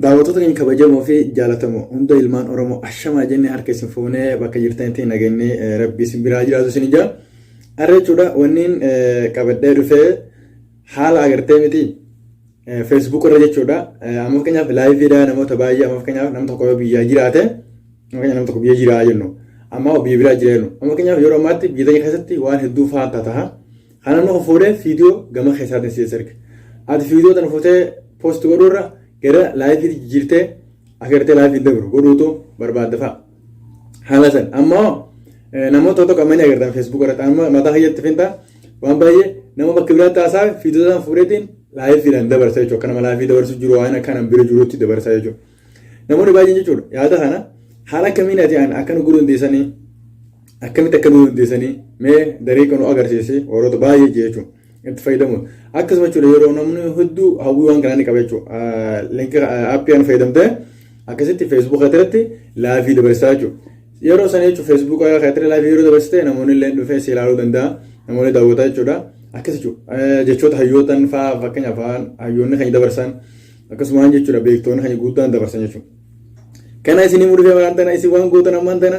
daawwattoota keenya kabajamoo fi jaalatamoo hunda ilmaan Oromoo ashamaa jennee harka isin fuunee bakka jirtanitti nagannee rabbi isin biraa jiraatu isin ija. Har'a jechuudha wanniin qabadhee dhufee haala agartee miti Facebook irra jechuudha. Amma fakkeenyaaf laayiviidhaa namoota baay'ee amma fakkeenyaaf nama tokko biyyaa jiraate nama tokko biyya jiraa jennu amma biyya biraa jira jennu amma fakkeenyaaf yeroo ammaatti biyya keenya keessatti waan hedduu faata ta'a. Kana nama fuudhee viidiyoo gama keessaatiin si'eessa erga. Ati viidiyoo tana fuutee poost godhuurra gara laayivii jirtee agartee laayivii dabru godhuutu barbaadda fa'a. Haala san ammoo namoota tokko ammanii agartan Facebook irratti amma mataa hayyatti finta waan baay'ee nama bakka biraatti haasaa viidiyoo sana fuudheetiin laayiviidhaan dabarsa jechuudha. Akka nama laayivii dabarsu jiru waan akka nama bira jiruutti dabarsa jechuudha. Namoonni baay'een jechuudha yaada kana haala akkamiin ati akka nu godhuu hundeessanii akkamitti akka nu hundeessanii mee darii kan nu agarsiise warroota baay'ee jechuudha. Itti fayyadamu akkasuma jechuudha yeroo namni hedduu hawwii waan kanaa ni qaba jechuudha. Linkii aappiyaan fayyadamtee akkasitti Facebook irratti laayivii dabarsaa jechuudha. Yeroo sana jechuudha Facebook irratti laayivii yeroo dabarsitee namoonni illee dhufee si ilaaluu danda'a namoonni daawwataa jechuudha. Akkas jechuudha jechoota hayyootaan fa'aa fakkeenyaaf hayyoonni kan dabarsan akkasuma jechuudha beektoonni kan guddaan dabarsan jechuudha. Kana isinii mudufee waan tana isin waan gootan ammaan tana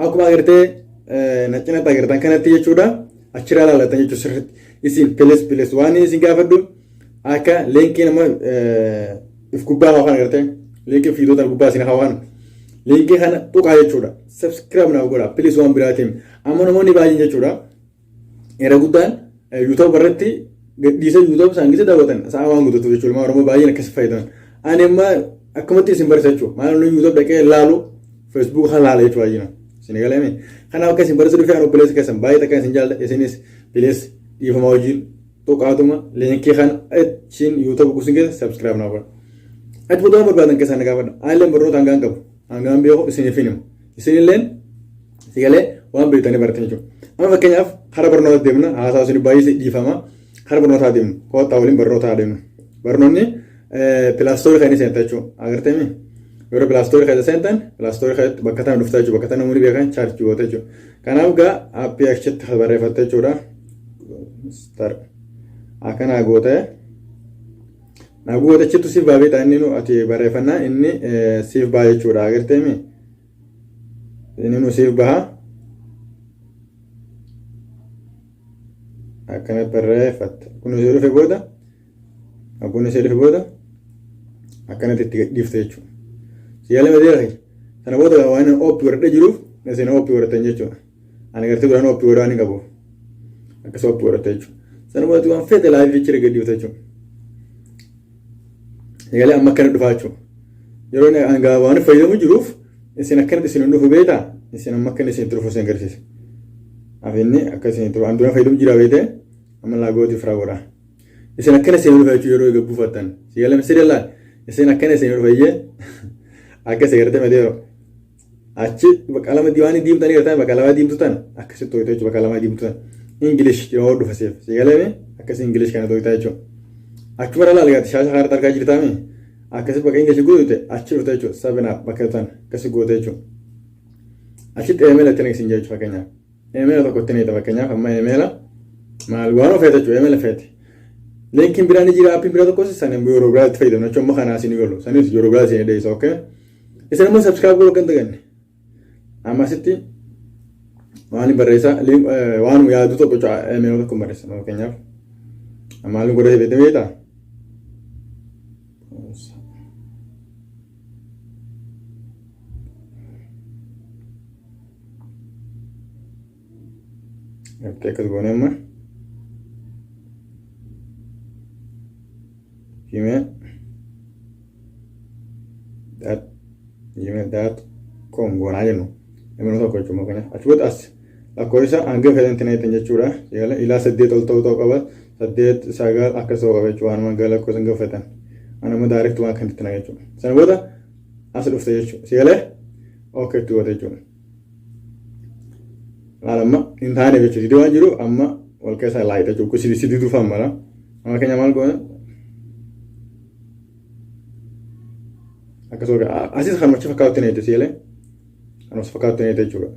akkuma agartee nacinatti agartan kanatti jechuudha achirraa laalatan jechuudha sirriitti. Isin pilees waan isin gaafadhu akka linkii nama if gubbaa hawaan agartee linkii fiidota gubbaa isin hawaan linkii kana tuqaa jechuudha. Subscribe naaf godha pilees waan biraatiin amma namoonni baay'een jechuudha yeroo guddaan YouTube irratti gadhiisa YouTube saangisa daawwatan sa'a waan guutuuf jechuudha Oromoo baay'een akkasii fayyadaman. Ani amma akkumatti isin barsiisa jechuudha maal YouTube dhaqee ilaalu Facebook kan laala jechuudha baay'ina isin galame kanaaf akka isin barsiisa dhufee anu pilees keessan baay'ee takka isin jaalladha isinis pilees dhiifama wajjin tuqaatuma linkii kana achiin YouTube guusin keessa subscribe naaf godha. Ati boodaan barbaadan keessaan gaafadha. Aanilleen barnoota hangaan qabu. Hangaan beeku isiniif himu. Isinilleen sigalee waan beektanii baratan jechuudha. Amma fakkeenyaaf hara barnoota deemna haasaa isin baay'ee dhiifama. Hara barnootaa deemna. Koottaa waliin barnootaa deemna. Barnoonni pilaastorii kan seentaa jechuudha. Agartanii yeroo pilaastorii kan seentan pilaastorii kan bakka tana dhuftaa jechuudha. Bakka tana namoonni beekan chaarjii goota jechuudha. Kanaaf gaa aappii achitti barreeffatta jechuudha. Akana goota na goota achitti siif baay'ee ta'anii nu ati barreeffannaa inni siif baay'ee jechuudha. Agartanii inni nu siif baha akkana barreeffatta kun si dhufe booda akkuna si dhufe booda akkanatti itti gadhiifte jechuudha. Siyaala madeera sana booda waan OP warra jiruuf isin OP warratan jechuudha. Ani gartuu biraan OP warra waan qabu akkasuma OP warratan jechuudha. Sana booda waan fedhe laayivii chira gadhiifte jechuudha. Siyaala amma akkana dhufaa jechuudha. Yeroo hangaa waan fayyadamu jiruuf isin akkanatti isin dhufu beektaa isin amma akkana isin dhufu isin agarsiisa. Afinni akkasiin ture an duraan fayyadamu jira beekte amma laagooti firaa godha. Isin akkana isin dhufa jechuudha yeroo gabbuufattan. Siyaala misirallaan isin akkana isin dhufayyee akka seerate madeero. Achi qalama diwaanii diimtanii gartaan qalama diimtutan akkasitti tooyita jechuudha qalama diimtutan. English yoo dhufa seef. Siyaala akkasii English kana tooyita jechuudha. Achuma irraa laalaati shaasha haara tarkaa jirtaami. Akkasii bakka English goote achi dhufta jechuudha sabinaaf bakka tan akkasii goote jechuudha. Achitti email itti naqsin jechuudha fakkeenyaaf. Email tokko itti naqita fakkeenyaaf amma email maal waan ofeeta jechuudha email feeti. Linkiin biraan jira aappiin biraa tokkos sanin yeroo biraatti fayyadamna jechuudha amma kanaa isin galu sanis yeroo biraa isin dheessa okkee. Isin immoo subscribe godhuu kan taganne. Ammasitti waan barreessaa waan yaadu tokko email tokko barreessa fakkeenyaaf. Maal godhee beekte beektaa? Apteekas goone amma gmail.com goonaa jennu namoota tokko jechuudha kana achitti as lakkoofsa hanga fedhan tinaytan jechuudha ilaa 8 ol ta'uu qaba 8 9 akkasoo qaba jechuudha waan magaalaa lakkoofsa hanga fedhan anama direct waan kan itti nagaa jechuudha sana booda as dhufte jechuudha sigalee okay tu wata jechuudha. Amma intaane jechuudha waan jiru amma wal keessa laayita jechuudha kun sidii dhufan mala amma keenya maal goone akkasuma asis kan machi fakkaatu neete siyaale kan os fakkaatu neete jechuudha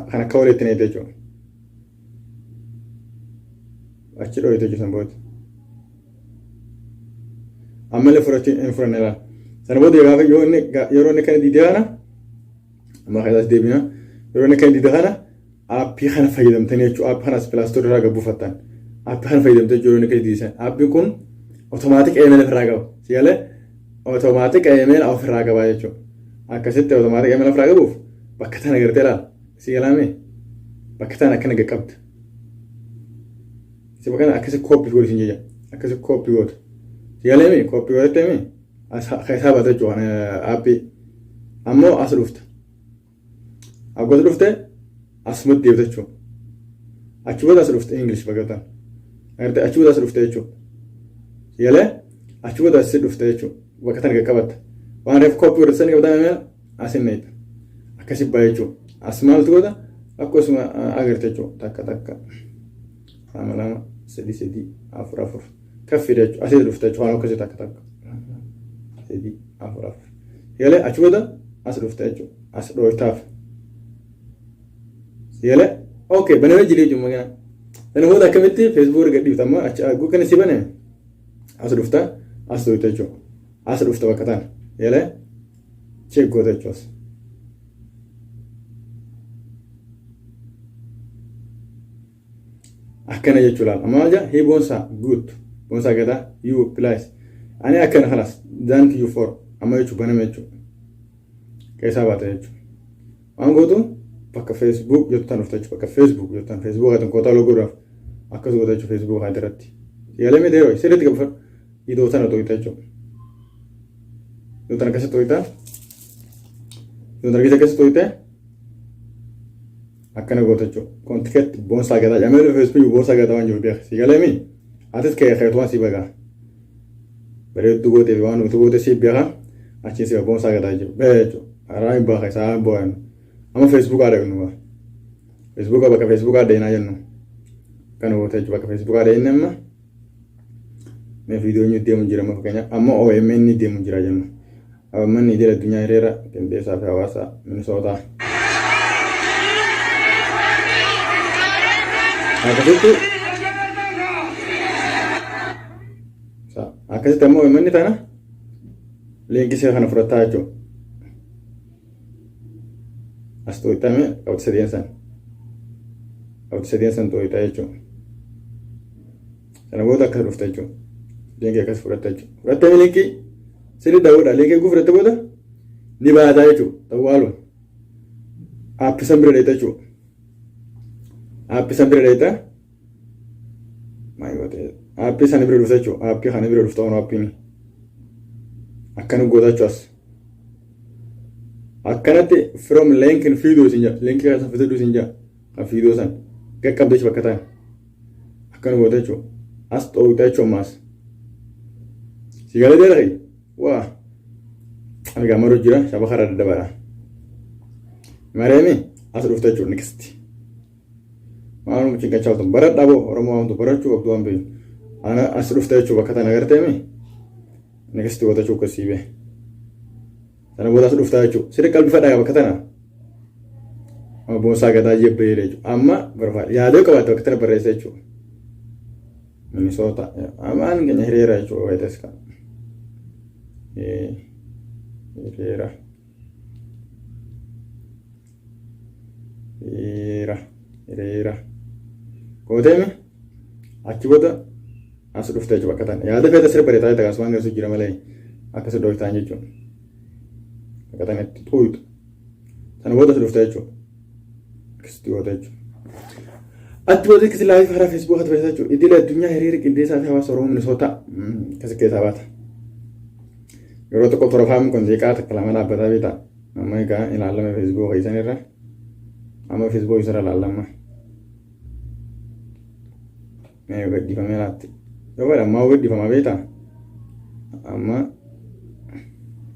kan akka walitti neete jechuudha achi dhooyite jechuudha booti ammallee fudhachuu hin fudhanne laala. Sana booda yeroo inni kana didee kana amma keessas deebina yeroo inni kana didee kana aappii kana fayyadamtanii jechuudha. Aappii kanas pilaastorii irraa gabbuufattan. Aappii kana fayyadamtee yeroo inni kana didisan. Aappiin kun otomaatik email ofirraa qaba. Sigalee otomaatik email ofirraa qaba jechuudha. Akkasitti otomaatik email ofirraa qabuuf bakka tana agartee laala. Sigalaame bakka tana akkana qaqqabda. Si bakka akkasi kooppi godhi sin jecha. Akkasi kooppi godhi. Sigalaame kooppi godhattee keessaa baata jechuudha aappii. Ammoo as dhufta. Akkuma dhufte asumatti deebita jechuudha. Achi booda as dhufte English bakka agartee achi booda as dhufte jechuudha. Sigalee achi booda as dhufte jechuudha. Bakka tana qaqqabatta. Waan reef kooppi godhatanii qabatan asin neeta. Akkasi baay'ee jechuudha. As maaltu godha akkasuma agartee jechuudha. Takka. Lama 3 4 kaffii jechuudha. Asii dhufte jechuudha. Waan akkasii takka. 3 4. Sigalee achi booda as dhufte jechuudha. As dhooytaaf. Sigalee okay banamee jilee jechuudha magana. Sana booda akkamitti Facebook gadhiifta amma achi kan si baname as dhufta as dhooyta jechuudha. As dhufta bakka tana. Sigalee check goota jechuudha. Akkana jechuudha. Amma aja hee boonsaa good. Boonsaa gadaa you place. Ani akkana khalas thank you for amma jechuudha baname jechuudha. Keessaa baata jechuudha. Waan gootu bakka Facebook jettan dhufta jechuudha. Bakka Facebook jettan Facebook atan koota logoodhaaf akkas goota jechuudha Facebook haa irratti. Sigalee mee deeroo sirriitti qabfadhu. Idoo tana tooyita jechuudha. Idoo tana akkasitti tooyita. Idoo tana akkasitti tooyita. Akkana goota jechuudha. Kontikatti boonsaa gadaa. Jamee Facebook boonsaa gadaa waan jiru beeka. Sigalee mee atis keetu waan si bagaa. Bareedduu gootee waan nuti goote si beeka. Achiin si boonsaa gadaa jiru. Bee jechuudha. Haraa hin baaka isaa hin boo'an. Amma Facebook ada kan Facebook bakka Facebook ada ina jennu. Kan goota jechuudha bakka Facebook ada inni amma. Mee viidiyoo ni deemu jira amma fakkeenya amma OMN ni deemu jira jennu. OMN ni jira addunyaa hiriira qindeessaa fi hawaasa Minnesota. Akkasitti ammoo OMN tana leenkii isaa kana fudhataa jechuudha. As tooyitame qabxii sadeen san tooyitaa jechuudha. Sana booda akkas dhufta jechuudha. Leenkii akkas fudhatta jechuudha. Fudhattame leenkii sirrii daawwadha. Leenkii guu fudhatte booda ni baataa jechuudha. Xawwaaluun aappii san bira dheeta jechuudha. Aappii san bira dheeta. Aappii san bira dhufta jechuudha. Aappii kana bira dhufta waan aappiin akkana goota jechuudha. Akkanatti from link in video sinja link kan fitadu sinja kan video san qaqqabde bakka ta'an akkana goota jechuudha. As tooyita jechuudha maas. Sigalee deeraa waa ani gamaroo jira shaba karaa daddabara. Mareemi as dhufta jechuudha next. Maalum cinqachaa ta'u bara dhaaboo Oromoo waantu barachuu qabdu waan beeku. Ana as dhufta jechuudha bakka ta'an agarteemi. Next goota jechuudha kasiibe. Sana booda as dhufta jechuudha. Sirrii qalbii fadhaa bakka tana. Amma boonsaa gadaa jebbee jechuudha. Amma barbaade yaaduu qabaate bakka tana barreessa jechuudha. Minnesota. Amma an keenya hiriira jechuudha wayitas kan. Hiriira. Gooteemi achi booda as dhufta jechuudha bakka tana. Yaada feeta sirrii bareedaa ta'e akkasumaan garsu jira malee akkas dhooytaan jechuudha. Bakka itti tooyitu. Sana booda dhufta jechuudha. Akkasitti goota jechuudha. Achi booda akkasii laayif haaraa Facebook haa ta'e jechuudha. Iddila addunyaa hiriira qindeessaa fi hawaasa Oromoo Minnesota akkasii keessaa baata. Yeroo tokko torofaamu kun jeeqaa takka lama dhaabbataa beektaa. Amma egaa ilaalame Facebook keessan irra. Amma Facebook isarra ilaalama. Mee gaddifamee laatti. Yoo bara ammaa gaddifamaa beektaa. Amma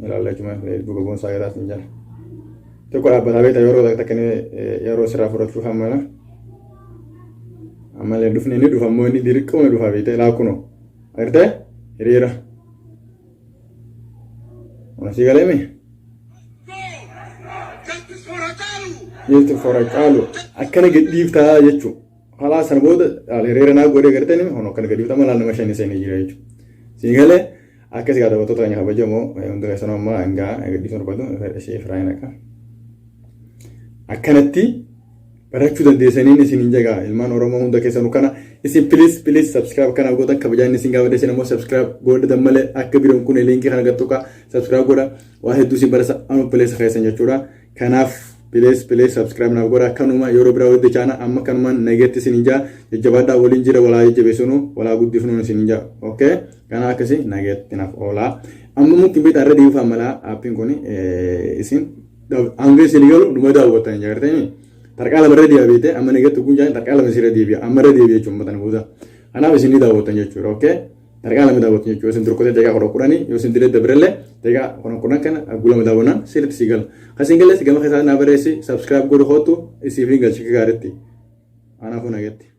ilaalaa cuma Facebook boonsaa gadaa sin jala. Tokko dhaabbataa beektaa yeroo sirraa fudhachuuf hammana. Ammallee dhufne inni dhufammoo inni dirqama dhufaa beektaa ilaa kunoo. Agartee hiriira. Ona si galeme. Yeltu fora caalu akkana gadhiiftaa jechuudha. Halaa sana booda hiriira naa godhee gartanii hono akkana gadhiiftaa malaan nama shan isanii jira jechuudha. Si galee akkas gaa taphattoota keenya kabajamoo hunda keessanuu amma hangaa gadhiisuu barbaadu ishee Firaayina akka akkanatti barachuu dandeessaniin isin jagaa ilmaan Oromoo hunda keessanuu kana isin please subscribe kana goota kabajaan isin gaafadhe isin ammoo subscribe godha malee akka biroon kun linkii kana gattuqa subscribe godha waa hedduu si barasa amma please keessan jechuudha kanaaf please subscribe naaf godha kanuma yeroo biraa wadi chaana amma kanuma nageetti isin jajjabaadhaa waliin jira walaa jajjabeessunu walaa guddifnu isin okay kana akkasi nageetti naaf oola amma mungkin beeta irra dhiifa mala appiin kun isin angee sinigalu dhuma daawwatan jaartanii tarqala barra diabete amma nageetti kun jaan tarqala masira diabia amma ra diabia chumma tan buusa ana isin daawwatan jechuudha okay tarqala mi daawwatan jechuudha isin turkote daga qorqurani yo isin dire dabrelle daga qorquran kana agula daawwana sirti sigal kasingalle sigama khasa na baresi subscribe godo hotu isi fi galchi gaaretti ana fu nageetti